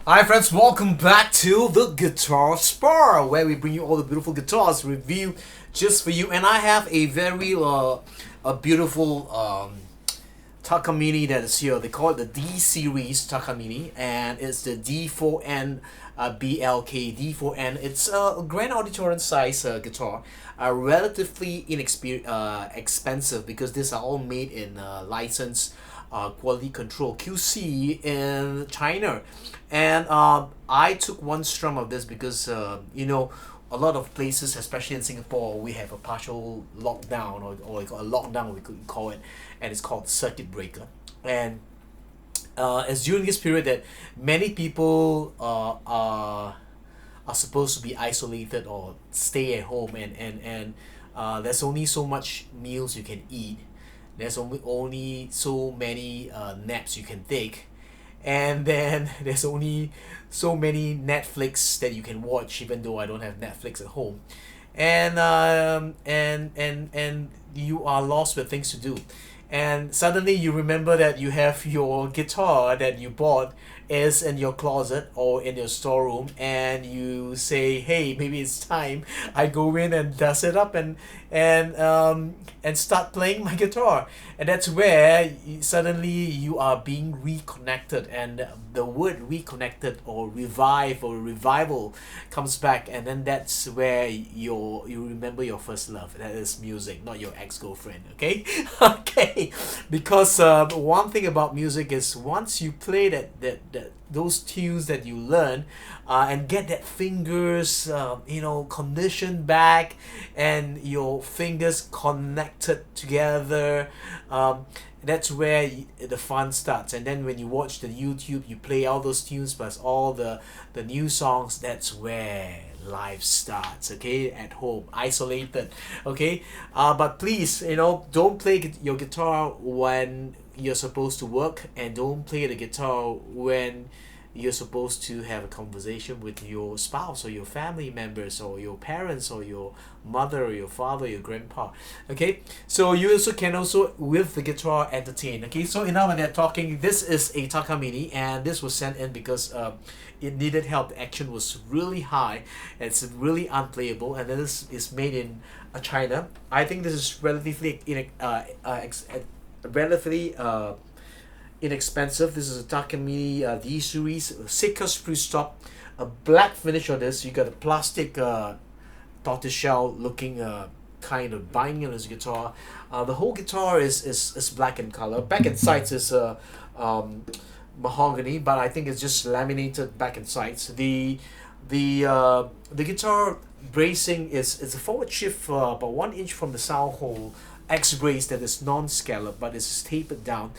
Hi friends, welcome back to the Guitar Spar, where we bring you all the beautiful guitars review just for you. And I have a very a beautiful Takamine that is here. They call it the D series Takamine, and it's the D4N BLK D4N. It's a grand auditorium size guitar, relatively expensive because these are all made in licensed quality control QC in China. And I took one strum of this because a lot of places, especially in Singapore, we have a partial lockdown or a lockdown we could call it, and it's called circuit breaker. And it's during this period that many people are supposed to be isolated or stay at home, and there's only so much meals you can eat. There's only so many naps you can take, and then there's only so many Netflix that you can watch, even though I don't have Netflix at home. And you are lost with things to do, and suddenly you remember that you have your guitar that you bought is in your closet or in your storeroom, and you say, hey, maybe it's time I go in and dust it up and start playing my guitar. And that's where suddenly you are being reconnected, and the word reconnected or revive or revival comes back, and then that's where you remember your first love. That is music, not your ex-girlfriend. Okay. Okay, because one thing about music is once you play those tunes that you learn, and get that fingers conditioned back, and your fingers connected together, that's where the fun starts. And then when you watch the YouTube, you play all those tunes plus all the new songs. That's where life starts. Okay, at home, isolated. Okay, but please, don't play your guitar when you're supposed to work, and don't play the guitar when you're supposed to have a conversation with your spouse or your family members or your parents or your mother or your father or your grandpa. Okay, so you also can with the guitar entertain. Okay, so now when they're talking, this is a Takamine, and this was sent in because it needed help. The action was really high, it's really unplayable, and this is made in China. I think this is relatively inexpensive. This is a Takamine D series, Seeker spruce top, a black finish on this. You got a plastic tortoiseshell looking kind of binding on this guitar. The whole guitar is black in color. Back and sides is mahogany, but I think it's just laminated back and sides. The guitar bracing is a forward shift about 1 inch from the sound hole X brace that is non-scallop but is tapered down.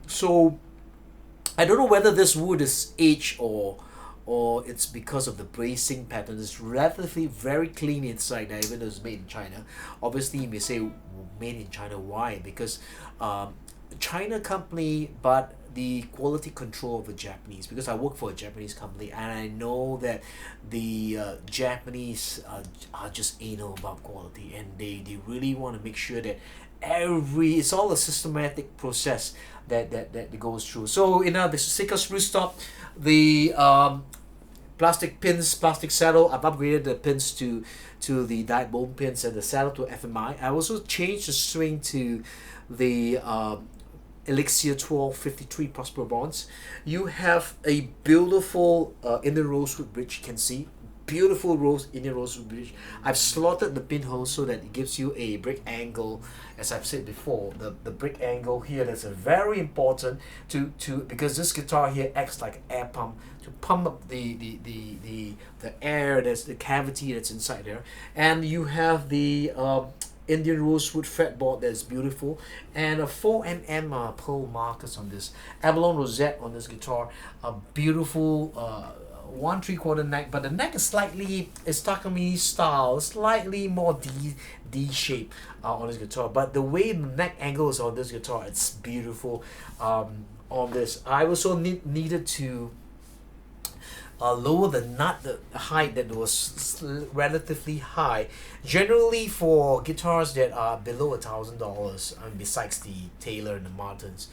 So I don't know whether this wood is aged or it's because of the bracing pattern. It's relatively very clean inside now, even though it's made in China. Obviously, you may say, made in China, why? Because China company, but the quality control of the Japanese, because I work for a Japanese company, and I know that the Japanese are just anal about quality, and they really want to make sure that it's all a systematic process that goes through. So the Seeker spruce top, the plastic pins, plastic saddle. I've upgraded the pins to the dyed bone pins, and the saddle to FMI. I also changed the string to the Elixir 1253 Prospero bronze. You have a beautiful inner rosewood bridge. You can see beautiful inner rosewood bridge. I've slotted the pinhole so that it gives you a break angle. As I've said before, the break angle here, that's a very important to because this guitar here acts like an air pump to pump up the air, that's the cavity that's inside there. And you have the Indian rosewood fretboard that's beautiful, and a 4mm pearl markers on this, abalone rosette on this guitar, a beautiful 1 3/4 neck, but the neck is Takamine style, slightly more D shape on this guitar. But the way the neck angle is on this guitar, it's beautiful. On this, I also needed to lower the height that was relatively high. Generally, for guitars that are below $1,000, besides the Taylor and the Martins,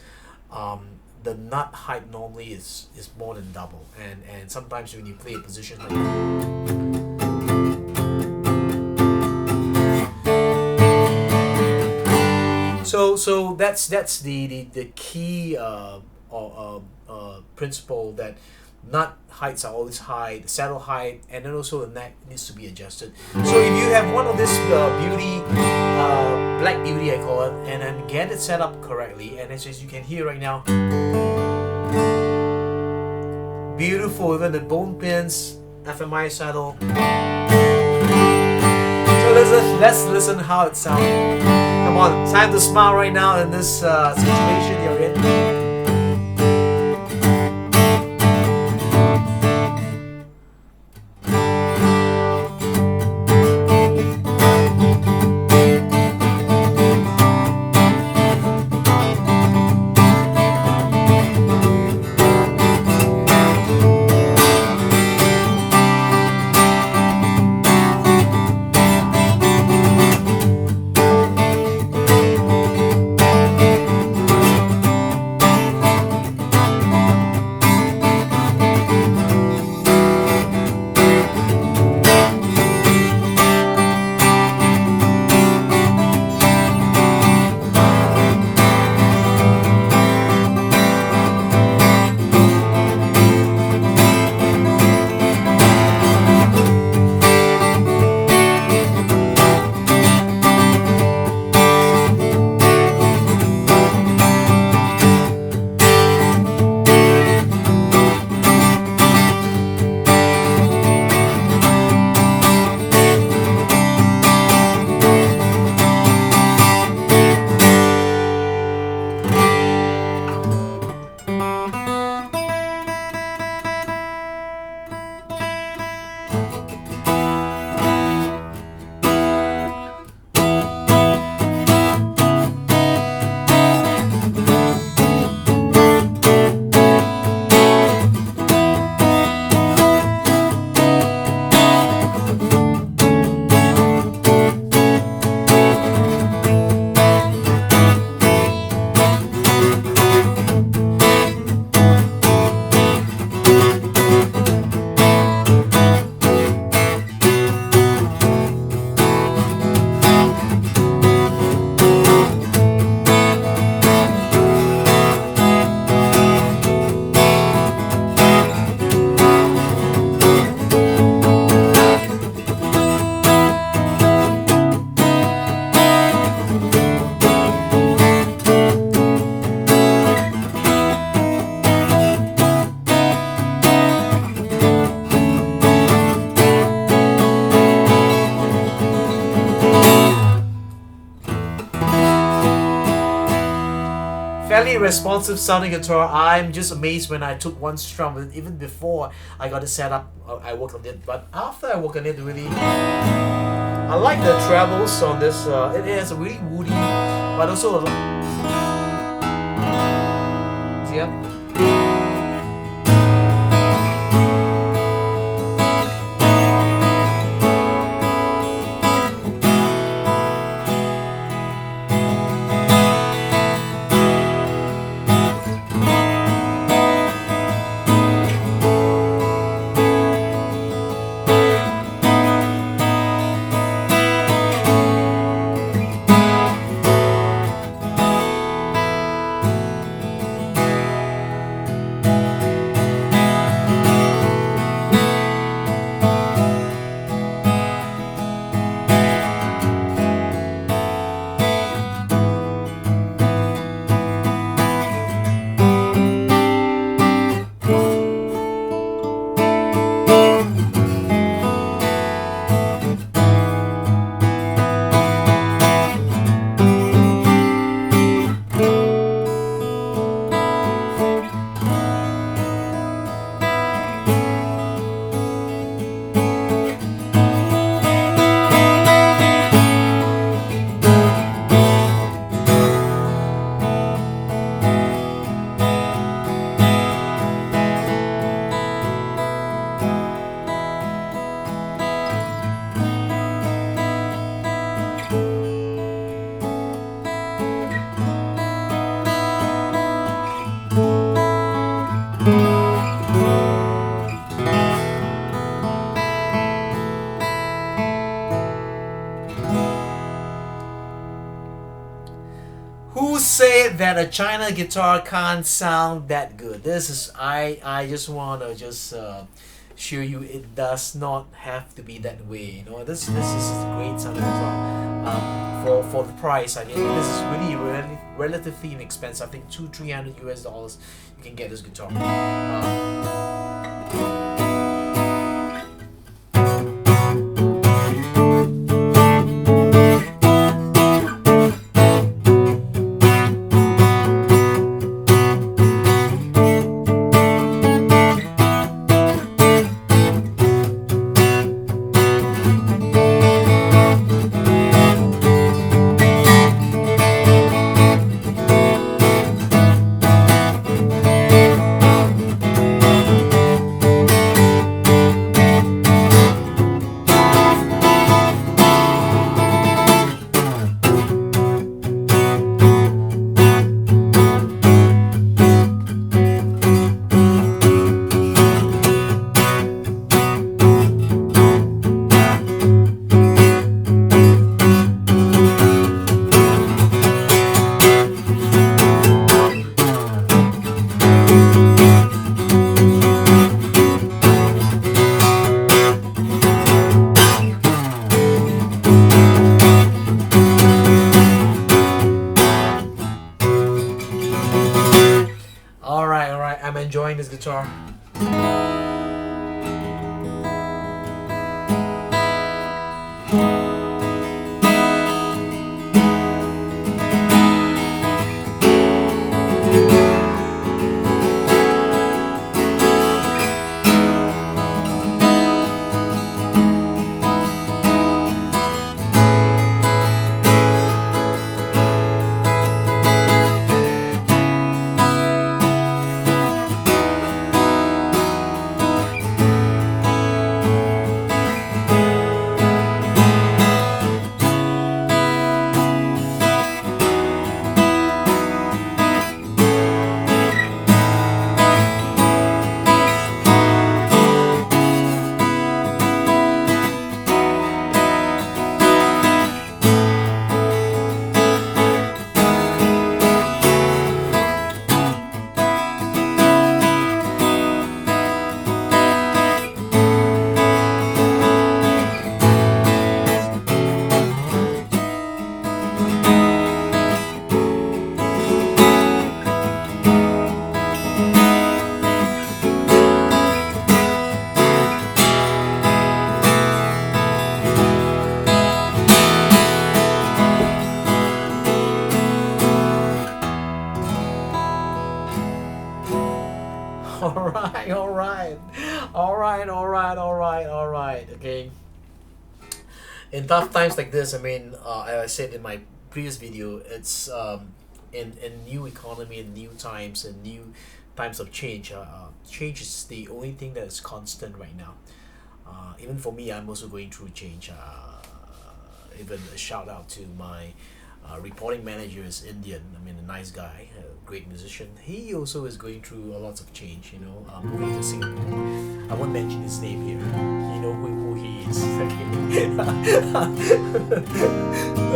the nut height normally is more than double, and sometimes when you play a position like so that's the key principle, that nut heights are always high, the saddle height, and then also the neck needs to be adjusted. So if you have one of this beauty, black beauty I call it, and then get it set up correctly, and as you can hear right now, beautiful, even the bone pins, FMI saddle. So let's listen how it sounds. Come on, time to smile right now in this situation you're in. Fairly responsive sounding guitar. I'm just amazed when I took one strum. Even before I got it set up, I worked on it. But after I worked on it, really, I like the trebles on this. It has a really woody, but also a lot. Yeah. said that a China guitar can't sound that good. This is I just want to just show you it does not have to be that way. You know, this is a great sounding guitar. For the price, I mean, this is really relatively inexpensive. I think $200-300 you can get this guitar. Alright, I'm enjoying this guitar. Alright. Okay. In tough times like this, I mean, as I said in my previous video, it's in new economy and new times and new times of change. Change is the only thing that is constant right now. Even for me, I'm also going through change. Even a shout out to my reporting manager is Indian. I mean, a nice guy, a great musician. He also is going through a lot of change. You know, moving to Singapore. I won't mention his name here. You know who he is.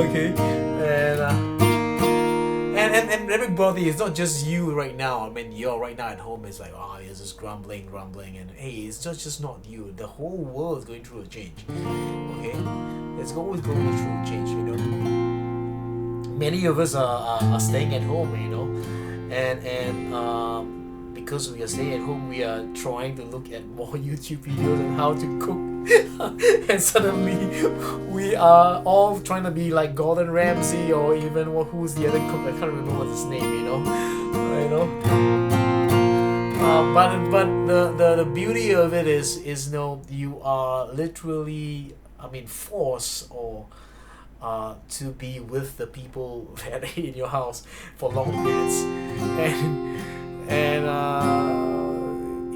Okay, and everybody, it's not just you right now. I mean, you're right now at home. It's like, oh, it's just grumbling, and hey, it's just not you. The whole world is going through a change. Okay, it's always going through a change. You know. Many of us are staying at home, you know, and because we are staying at home, we are trying to look at more YouTube videos on how to cook, and suddenly we are all trying to be like Gordon Ramsay or even who's the other cook? I can't remember what's his name, you know. But the beauty of it is you know, you are literally, I mean, forced or to be with the people that are in your house for long periods, and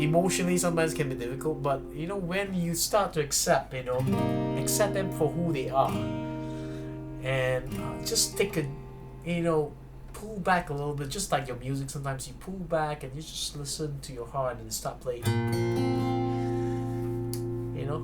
emotionally sometimes can be difficult. But you know, when you start to accept them for who they are, and just take a, you know, pull back a little bit, just like your music. Sometimes you pull back and you just listen to your heart and start playing. You know.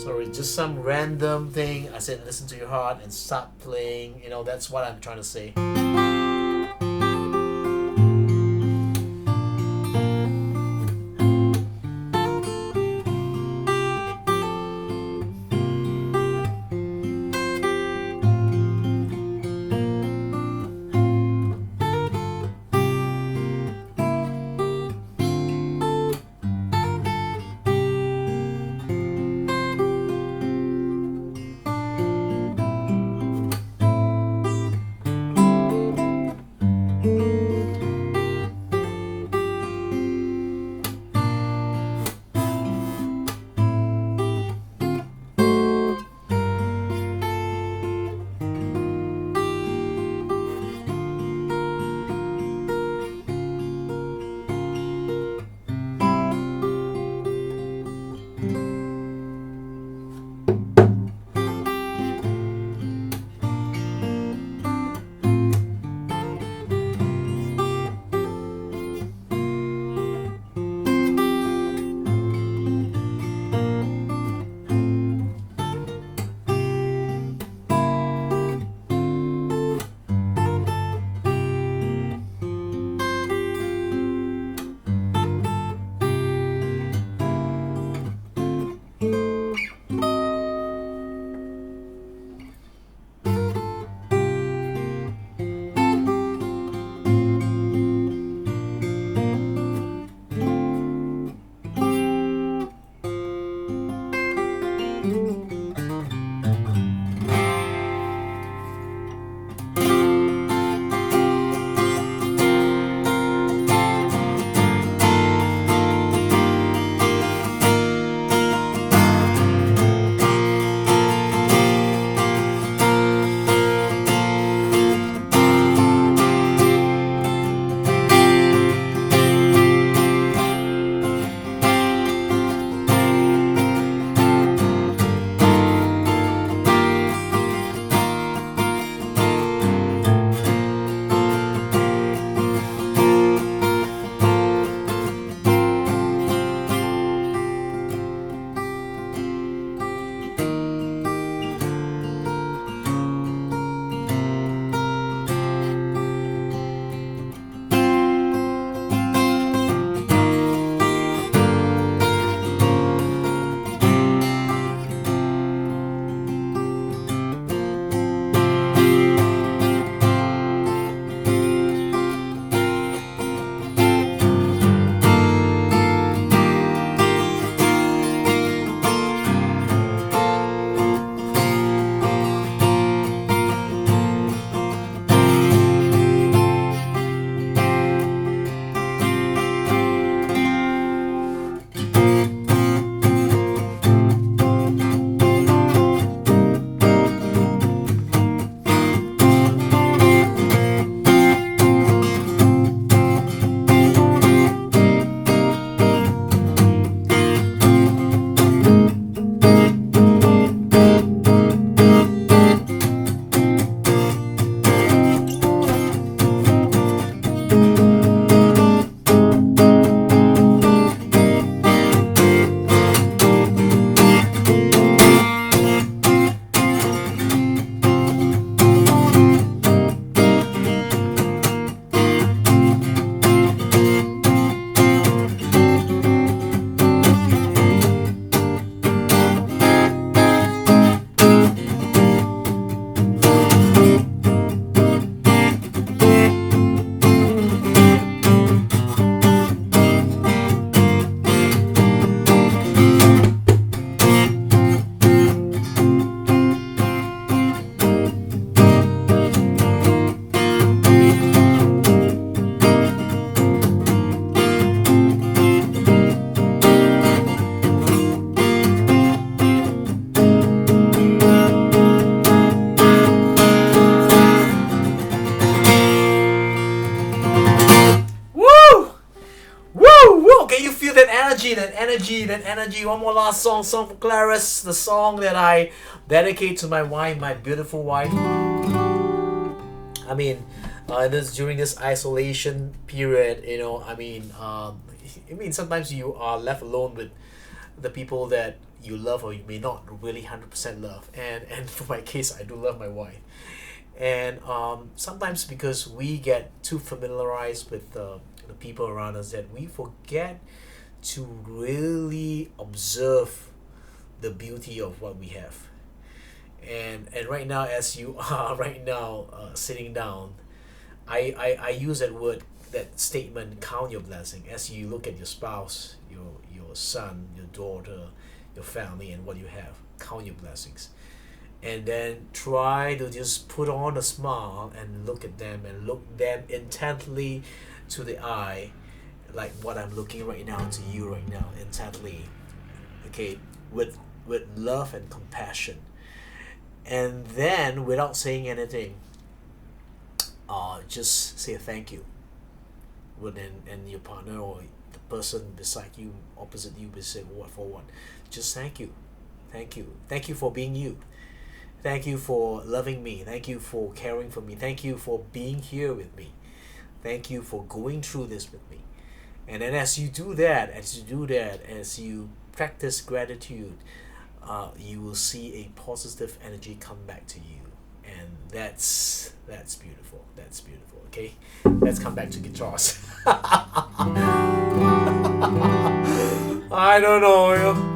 Sorry, just some random thing. I said listen to your heart and start playing. You know, that's what I'm trying to say. energy, that energy. One more last song for Clarice, the song that I dedicate to my wife, my beautiful wife. I mean, this during this isolation period, you know, sometimes you are left alone with the people that you love or you may not really 100% love. And for my case, I do love my wife. And sometimes because we get too familiarized with the people around us that we forget to really observe the beauty of what we have. And right now, as you are right now sitting down, I use that statement, count your blessing, as you look at your spouse, your son, your daughter, your family, and what you have. Count your blessings. And then try to just put on a smile and look at them and look them intently to the eye, like what I'm looking right now to you right now, intently, okay, with love and compassion. And then without saying anything, just say thank you. And your partner or the person beside you, opposite you, will say what for what. Just thank you. Thank you for being you. Thank you for loving me. Thank you for caring for me. Thank you for being here with me. Thank you for going through this with me. And then as you do that, as you practice gratitude, you will see a positive energy come back to you. And that's beautiful. That's beautiful. Okay? Let's come back to guitars. I don't know. You know.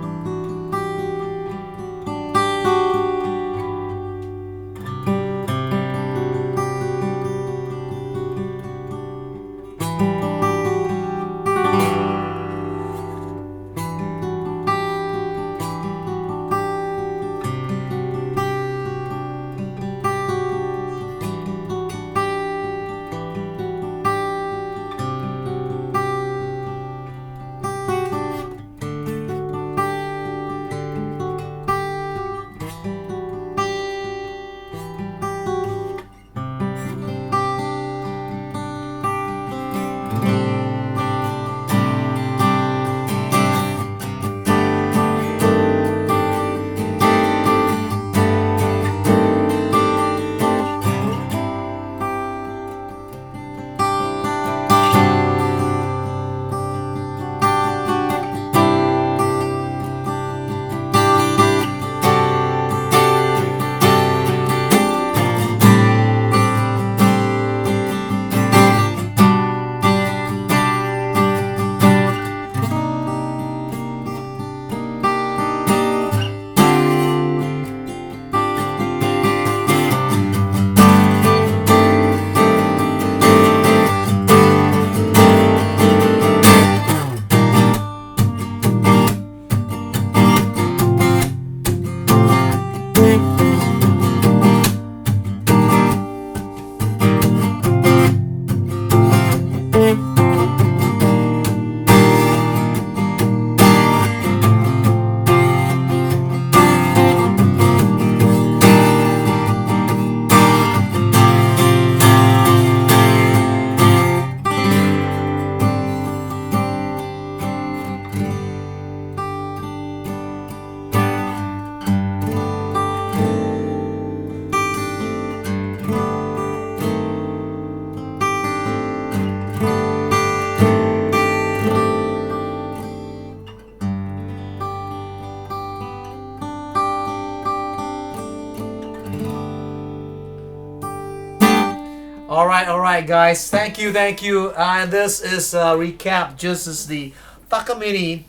All right, guys. Thank you. And this is a recap. Just as the Takamine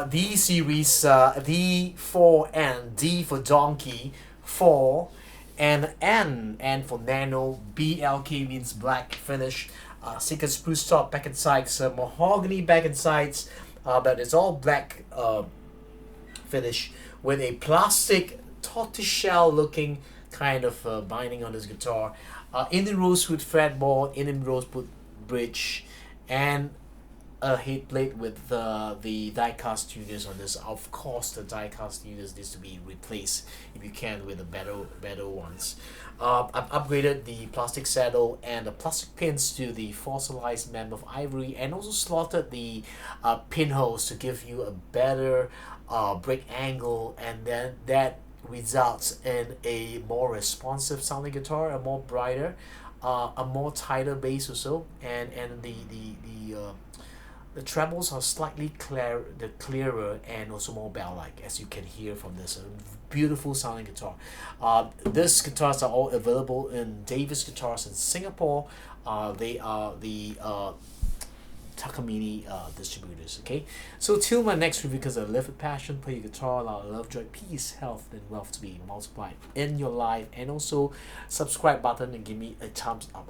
D series, D4N, D for donkey, 4, and N for nano, BLK means black finish. Secret spruce top back and sides, mahogany back and sides, but it's all black finish with a plastic tortoiseshell looking kind of binding on this guitar. Indian rosewood fretboard, Indian rosewood bridge, and a head plate with the die-cast tuners on this. Of course, the die-cast tuners needs to be replaced if you can with the better ones. I've upgraded the plastic saddle and the plastic pins to the fossilized mammoth ivory, and also slotted the pinholes to give you a better break angle, and then that results in a more responsive sounding guitar, a more brighter, a more tighter bass or so, and the trebles are slightly clearer and also more bell-like, as you can hear from this beautiful sounding guitar. These guitars are all available in Davis Guitars in Singapore. They are the Takamine distributors. Okay, so till my next review, because I live with passion, play guitar, allow love, joy, peace, health, and wealth to be multiplied in your life, and also subscribe button and give me a thumbs up. Okay?